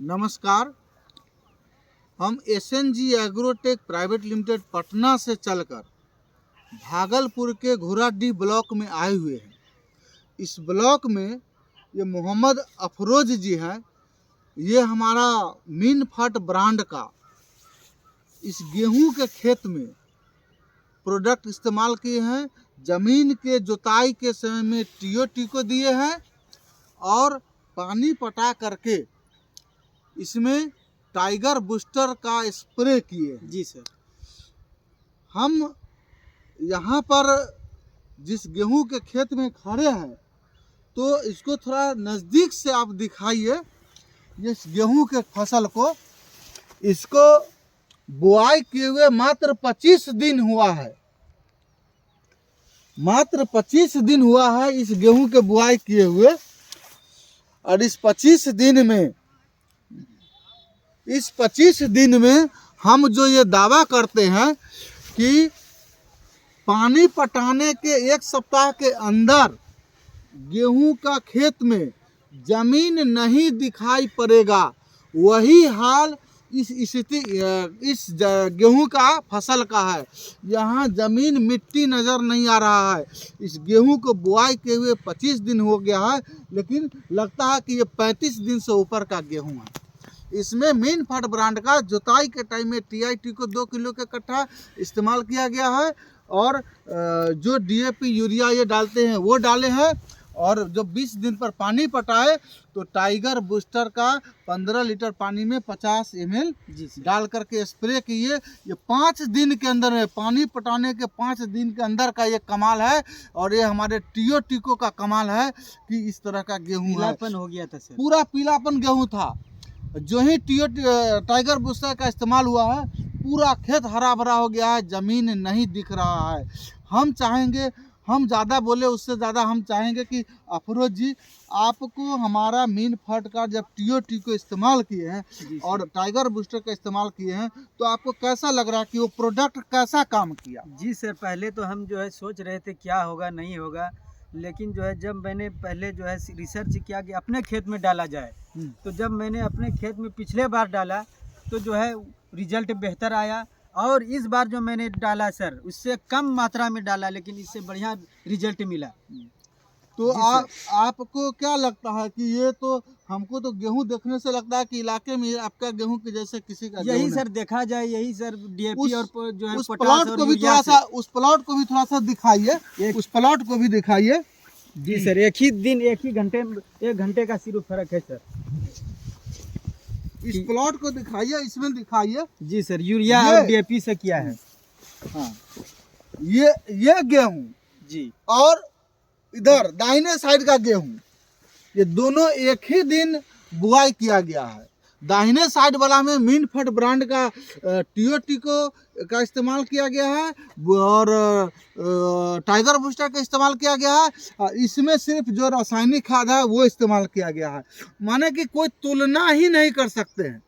नमस्कार। हम SNG agrotech private limited Patna से चलकर भागलपुर के घोराडीह ब्लॉक में आए हुए हैं। इस ब्लॉक में ये मोहम्मद अफरोज जी हैं। ये हमारा मीनफर्ट ब्रांड का इस गेहूं के खेत में प्रोडक्ट इस्तेमाल किए हैं। ज़मीन के जुताई के समय में टीओटी को दिए हैं और पानी पटा करके इसमें टाइगर बूस्टर का स्प्रे किए हैं। जी सर। हम यहाँ पर जिस गेहूं के खेत में खड़े हैं तो इसको थोड़ा नज़दीक से आप दिखाइए। इस गेहूं के फसल को इसको बुआई किए हुए मात्र 25 दिन हुआ है। मात्र 25 दिन हुआ है इस गेहूं के बुआई किए हुए। और इस 25 दिन में हम जो ये दावा करते हैं कि पानी पटाने के 1 सप्ताह के अंदर गेहूं का खेत में जमीन नहीं दिखाई पड़ेगा। वही हाल इस स्थिति इस गेहूं का फसल का है। यहाँ जमीन मिट्टी नज़र नहीं आ रहा है। इस गेहूं को बुआई के हुए 25 दिन हो गया है, लेकिन लगता है कि ये 35 दिन से ऊपर का गेहूं है। इसमें मीनफर्ट ब्रांड का जुताई के टाइम में टीआईटी को 2 किलो के कट्ठा इस्तेमाल किया गया है और जो डीएपी यूरिया ये डालते हैं वो डाले हैं। और जब 20 दिन पर पानी पटाए तो टाइगर बूस्टर का 15 लीटर पानी में 50 ml डाल करके स्प्रे किए। ये 5 दिन के अंदर में, पानी पटाने के 5 दिन के अंदर का ये कमाल है। और ये हमारे टीओ का कमाल है कि इस तरह का गेहूं है। पीलापन हो गया था सर, पूरा पीलापन गेहूं था। जो ही टाइगर बूस्टर का इस्तेमाल हुआ है पूरा खेत हरा भरा हो गया है, ज़मीन नहीं दिख रहा है। हम चाहेंगे, हम ज़्यादा बोले उससे ज़्यादा हम चाहेंगे कि अफरोज जी आपको हमारा मीनफर्ट का जब टीओटी को इस्तेमाल किए हैं और टाइगर बूस्टर का इस्तेमाल किए हैं तो आपको कैसा लग रहा है कि वो प्रोडक्ट कैसा काम किया? जी सर, पहले तो हम जो है सोच रहे थे क्या होगा नहीं होगा, लेकिन जो है जब मैंने पहले जो है रिसर्च किया कि अपने खेत में डाला जाए, तो जब मैंने अपने खेत में पिछले बार डाला तो जो है रिजल्ट बेहतर आया। और इस बार जो मैंने डाला सर उससे कम मात्रा में डाला, लेकिन इससे बढ़िया रिजल्ट मिला। तो आपको क्या लगता है कि ये तो हमको तो गेहूं देखने से लगता है कि इलाके में आपका गेहूं के जैसे किसी का यही सर देखा जाए, यही सर डीएपी और जो है उस प्लॉट को भी थोड़ा सा दिखाइए। उस प्लॉट को भी दिखाइए। जी सर, एक ही घंटे का सिर्फ फर्क है सर। इस प्लॉट को दिखाइए, इसमें दिखाइए। जी सर, यूरिया और डीएपी से किया है। हाँ, ये गेहूं जी और इधर दाहिने साइड का गेहूं, ये दोनों एक ही दिन बुआई किया गया है। दाहिने साइड वाला में मीनफर्ट ब्रांड का टीओटी का इस्तेमाल किया गया है और टाइगर बूस्टर का इस्तेमाल किया गया है। इसमें सिर्फ जो रासायनिक खाद है वो इस्तेमाल किया गया है। माने कि कोई तुलना ही नहीं कर सकते हैं,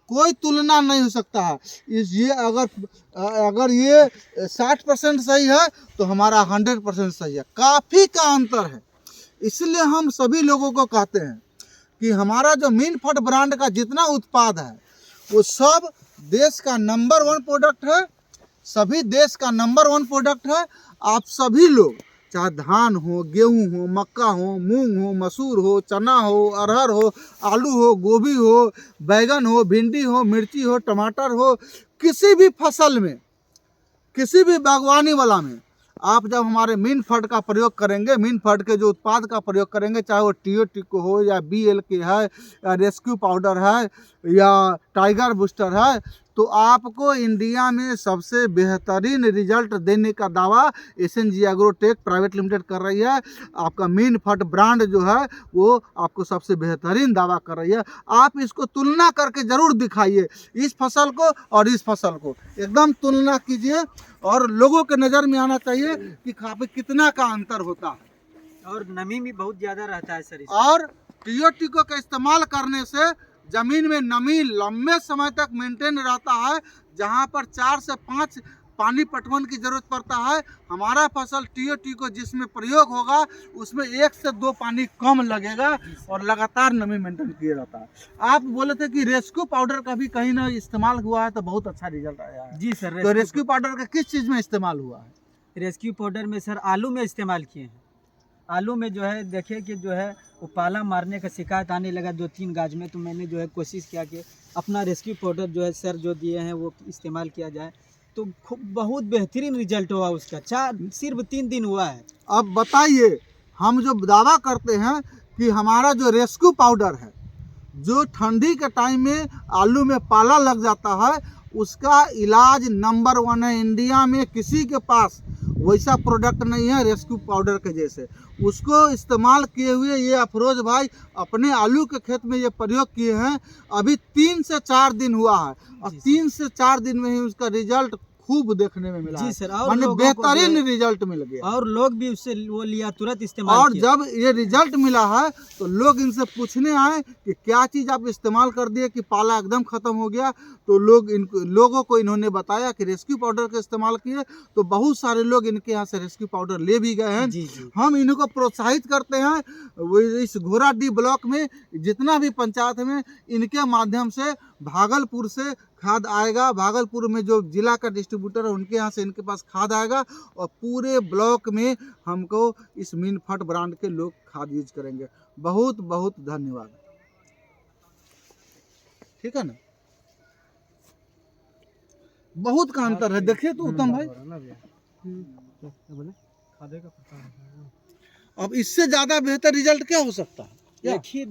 कोई तुलना नहीं हो सकता है। ये अगर ये 60% सही है तो हमारा 100% सही है। काफ़ी का अंतर है। इसलिए हम सभी लोगों को कहते हैं कि हमारा जो मीनफर्ट ब्रांड का जितना उत्पाद है वो सब देश का नंबर 1 प्रोडक्ट है। सभी देश का नंबर 1 प्रोडक्ट है। आप सभी लोग, चाहे धान हो, गेहूं हो, मक्का हो, मूंग हो, मसूर हो, चना हो, अरहर हो, आलू हो, गोभी हो, बैगन हो, भिंडी हो, मिर्ची हो, टमाटर हो, किसी भी फसल में, किसी भी बागवानी वाला में आप जब हमारे मीनफर्ट का प्रयोग करेंगे, मीनफर्ट के जो उत्पाद का प्रयोग करेंगे, चाहे वो टीओटी को हो या बीएलके है या रेस्क्यू पाउडर है या टाइगर बूस्टर है, तो आपको इंडिया में सबसे बेहतरीन रिजल्ट देने का दावा एसएनजी एग्रोटेक प्राइवेट लिमिटेड कर रही है। आपका मीनफर्ट ब्रांड जो है वो आपको सबसे बेहतरीन दावा कर रही है। आप इसको तुलना करके ज़रूर दिखाइए, इस फसल को और इस फसल को एकदम तुलना कीजिए और लोगों के नज़र में आना चाहिए कि काफ़ी कितना का अंतर होता है। और नमी भी बहुत ज़्यादा रहता है सर। और टीओटी का इस्तेमाल करने से ज़मीन में नमी लंबे समय तक मेंटेन रहता है। जहाँ पर 4 से 5 पानी पटवन की जरूरत पड़ता है। हमारा फसल TOT को जिसमें प्रयोग होगा उसमें 1 से 2 पानी कम लगेगा और लगातार नमी मेंटेन किया जाता है। आप बोले थे कि रेस्क्यू पाउडर का भी कहीं ना इस्तेमाल हुआ है तो बहुत अच्छा रिजल्ट आया है। जी सर, तो रेस्क्यू पाउडर का किस चीज़ में इस्तेमाल हुआ है? रेस्क्यू पाउडर में सर आलू में इस्तेमाल किए हैं। आलू में जो है देखिए कि जो है वो पाला मारने का शिकायत आने लगा 2-3 गाज में, तो मैंने जो है कोशिश किया कि अपना रेस्क्यू पाउडर जो है सर जो दिए हैं वो इस्तेमाल किया जाए, तो खूब बहुत बेहतरीन रिजल्ट हुआ उसका। सिर्फ 3 दिन हुआ है। अब बताइए, हम जो दावा करते हैं कि हमारा जो रेस्क्यू पाउडर है, जो ठंडी के टाइम में आलू में पाला लग जाता है, उसका इलाज नंबर 1 है। इंडिया में किसी के पास वैसा प्रोडक्ट नहीं है रेस्क्यू पाउडर के जैसे। उसको इस्तेमाल किए हुए ये अफरोज भाई अपने आलू के खेत में ये प्रयोग किए हैं। अभी 3 से 4 दिन हुआ है और 3 से 4 दिन में ही उसका रिजल्ट खूब देखने में मिला। जी सर, और माने लोगों को बेहतरीन जो है- रिजल्ट मिल गया और लोग भी उससे वो लिया, तुरंत इस्तेमाल और किया। जब ये रिजल्ट मिला है तो लोग इनसे पूछने आए कि क्या चीज़ आप इस्तेमाल कर दिए कि पाला एकदम ख़त्म हो गया। तो लोगों को इन्होंने बताया कि रेस्क्यू पाउडर का इस्तेमाल किए, तो बहुत सारे लोग इनके यहाँ से रेस्क्यू पाउडर ले भी गए हैं। जी जी। हम इनको प्रोत्साहित करते हैं। वो इस घोराडीह ब्लॉक में जितना भी पंचायत में इनके माध्यम से भागलपुर से खाद आएगा। भागलपुर में जो जिला का डिस्ट्रीब्यूटर है उनके यहाँ से इनके पास खाद आएगा और पूरे ब्लॉक में हमको इस मिनफट ब्रांड के लोग खाद यूज करेंगे। बहुत बहुत धन्यवाद। ठीक है ना, बहुत का अंतर है। देखिए तो उत्तम भाई, अब इससे ज्यादा बेहतर रिजल्ट क्या हो सकता है? एक ही